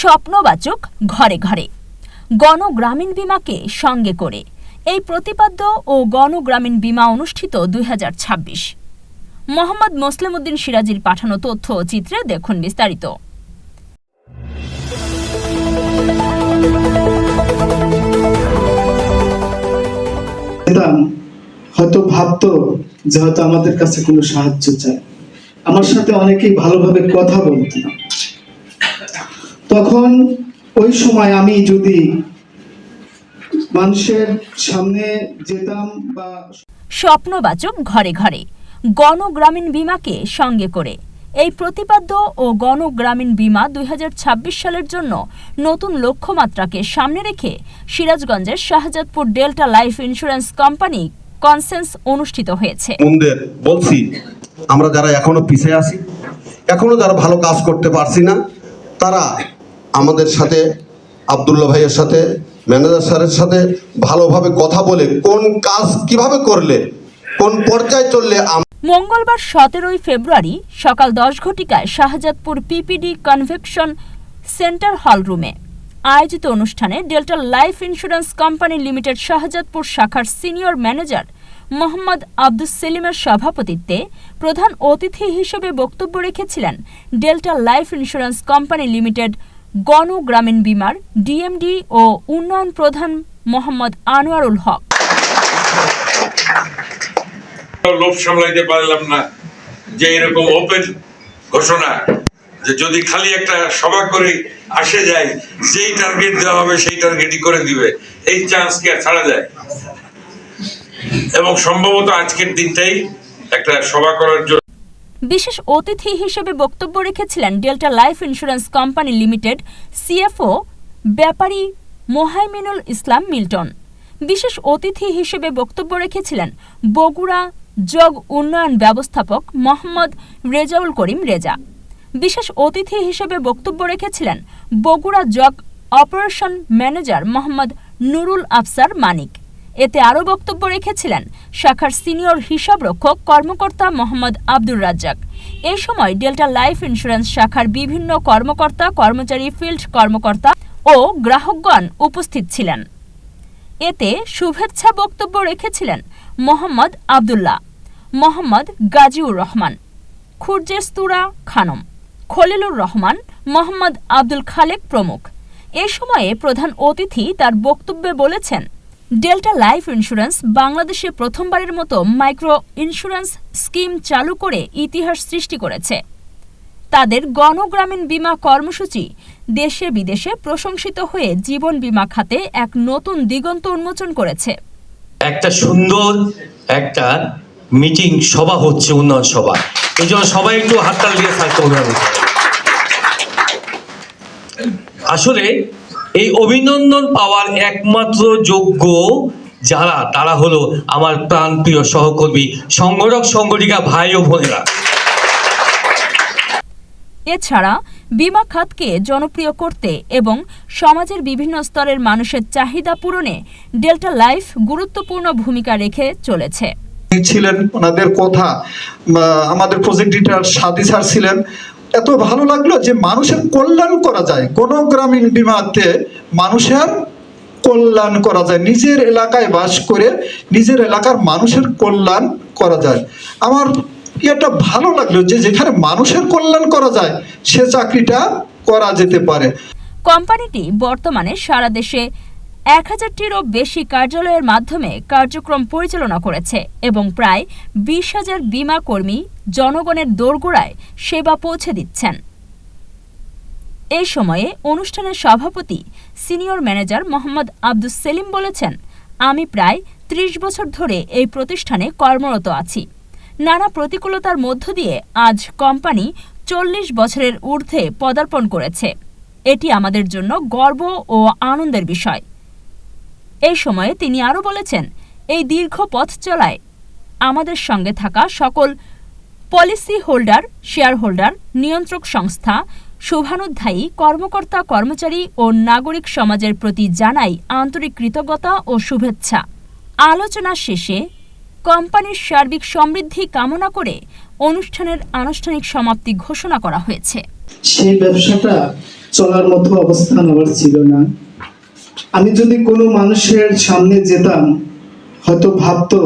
স্বপ্নবাচক ঘরে ঘরে গণগ্রামীণ বীমাকে সঙ্গে করে এই প্রতিপাদ্য ও গণগ্রামীণ বীমা অনুষ্ঠিত 2026। মোহাম্মদ মোসলেম উদ্দিন সিরাজির পাঠানো তথ্য ও চিত্রে দেখুন বিস্তারিত। হয়তো ভাবতো যে হয়তো আমাদের কাছে কোনো সাহায্য চায়। আমার সাথে অনেকেই ভালোভাবে কথা বলতো না। তখন ওই সময় আমি যদি মানুষের সামনে যেতাম বা স্বপ্নবাচক ঘরে ঘরে গণগ্রামীণ বীমাকে সঙ্গে করে এই প্রতিপাদ্য ও গণগ্রামীণ বীমা 2026 সালের জন্য নতুন লক্ষ্যমাত্রাকে সামনে রেখে সিরাজগঞ্জের Shahjadpur Delta life insurance Company কনসেন্স অনুষ্ঠিত হয়েছে। বলছি আমরা যারা এখনো পিছিয়ে আছি, এখনো যারা ভালো কাজ করতে পারছি না, তারা আমাদের সাথে আব্দুল্লাহ ভাইয়ের সাথে ম্যানেজার স্যারের সাথে ভালোভাবে কথা বলে কোন কাজ কিভাবে করলে কোন পর্যায়ে চললে। মঙ্গলবার 17 ফেব্রুয়ারি সকাল 10 ঘটিকায় Shahjadpur PPD convention centre hall রুমে আয়োজিত অনুষ্ঠানে Delta life insurance company Limited Shahjadpur শাখার সিনিয়র ম্যানেজার মোহাম্মদ আব্দুস সেলিমের সভাপতিত্বে প্রধান অতিথি হিসেবে বক্তব্য রেখেছিলেন Delta life insurance company limited গণগ্রামীণ বীমার ডিএমডি ও উন্নয়ন প্রধান মোহাম্মদ আনোয়ারুল হক। লোভ সামলাইতে পারলাম না যে এরকম ওপেন ঘোষণা, যে যদি খালি একটা সভা করে আসে যায়, যেই টার্গেট দেওয়া হবে সেই টার্গেটই করে দিবে, এই চান্স কি আর ছাড়া যায়? এবং সম্ভবত আজকের দিনটাই একটা সভা করার জন্য বিশেষ অতিথি হিসেবে বক্তব্য রেখেছিলেন Delta life insurance company limited CFO Bepari Mohaiminul Islam Milton. বিশেষ অতিথি হিসেবে বক্তব্য রেখেছিলেন বগুড়া জগ উন্নয়ন ব্যবস্থাপক মোহাম্মদ রেজাউল করিম রেজা। বিশেষ অতিথি হিসেবে বক্তব্য রেখেছিলেন বগুড়া জগ অপারেশন ম্যানেজার মোহাম্মদ নুরুল আফসার মানিক। এতে আরও বক্তব্য রেখেছিলেন শাখার সিনিয়র হিসাবরক্ষক কর্মকর্তা মোহাম্মদ আব্দুর রাজ্জাক। এই সময় ডেল্টা লাইফ ইন্স্যুরেন্স শাখার বিভিন্ন কর্মকর্তা, কর্মচারী, ফিল্ড কর্মকর্তা ও গ্রাহকগণ উপস্থিত ছিলেন। এতে শুভেচ্ছা বক্তব্য রেখেছিলেন মোহাম্মদ আবদুল্লাহ, মোহাম্মদ গাজীউর রহমান, খুরজেস্তুরা খানম, খলিলুর রহমান, মোহাম্মদ আব্দুল খালেক প্রমুখ। এ সময়ে প্রধান অতিথি তার বক্তব্যে বলেছেন, ডেল্টা লাইফ ইন্স্যুরেন্স বাংলাদেশে প্রথমবারের মতো মাইক্রো ইন্স্যুরেন্স স্কিম চালু করে ইতিহাস সৃষ্টি করেছে। তাদের গণগ্রামীণ বীমা কর্মসূচি দেশে বিদেশে প্রশংসিত হয়ে জীবন বীমা খাতে এক নতুন দিগন্ত উন্মোচন করেছে। একটা সুন্দর একটা মিটিং সভা হচ্ছে, উন্নয়ন সভা। এই জন্য সবাই একটু হাততালি দিয়ে থাকতে হবে। আসলে এই অভিনন্দন পাওয়ার একমাত্র যোগ্য যারা, তারা হলো আমার প্রাণপ্রিয় সহকর্মী সংগঠক সংগঠিকা ভাই ও বোনেরা। এছাড়া বীমা খাতকে জনপ্রিয় করতে এবং সমাজের বিভিন্ন স্তরের মানুষের চাহিদা পূরণে ডেল্টা লাইফ গুরুত্বপূর্ণ ভূমিকা রেখে চলেছে। ছিলেন ওনাদের কথা, আমাদের প্রজেক্ট লিডার সাদি স্যার ছিলেন। এত ভালো লাগলো যে মানুষের কল্যাণ করা যায়, গণগ্রামীণ বীমাতে মানুষের কল্যাণ করা যায়, নিজের এলাকায় বাস করে নিজের এলাকার মানুষের কল্যাণ করা যায়। আমার এটা ভালো লাগলো যে যেখানে মানুষের কল্যাণ করা যায় সে চাকরিটা করা যেতে পারে। কোম্পানিটি বর্তমানে সারা দেশে 1000টিরও বেশি কার্যালয়ের মাধ্যমে কার্যক্রম পরিচালনা করেছে এবং প্রায় 20,000 বীমা কর্মী জনগণের দোরগোড়ায় সেবা পৌঁছে দিচ্ছেন। এই সময়ে অনুষ্ঠানের সভাপতি সিনিয়র ম্যানেজার মোহাম্মদ আব্দুস সেলিম বলেছেন, আমি প্রায় 30 বছর ধরে এই প্রতিষ্ঠানে কর্মরত আছি। নানা প্রতিকূলতার মধ্য দিয়ে আজ কোম্পানি 40 বছরের ঊর্ধ্বে পদার্পণ করেছে। এটি আমাদের জন্য গর্ব ও আনন্দের বিষয়। এই সময়ে তিনি আরও বলেছেন, এই দীর্ঘ পথ চলায় আমাদের সঙ্গে থাকা সকল পলিসি হোল্ডার, শেয়ার হোল্ডার, নিয়ন্ত্রক সংস্থা, শুভানুধ্যায়ী কর্মকর্তা, কর্মচারী ও নাগরিক সমাজের প্রতি জানাই আন্তরিক কৃতজ্ঞতা ও শুভেচ্ছা। আলোচনা শেষে কোম্পানির সার্বিক সমৃদ্ধি কামনা করে অনুষ্ঠানের আনুষ্ঠানিক সমাপ্তি ঘোষণা করা হয়েছে। সেই ব্যবসাটা চলার মতো অবস্থান আমার ছিল না। আমি যদি কোনো মানুষের সামনে যেতাম, হয়তো ভাবতো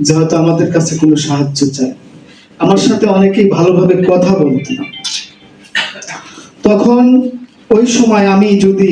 যে হয়তো আমাদের কাছে কোনো সাহায্য চায়। আমার সাথে অনেকেই ভালোভাবে কথা বলতো না। তখন ওই সময় আমি যদি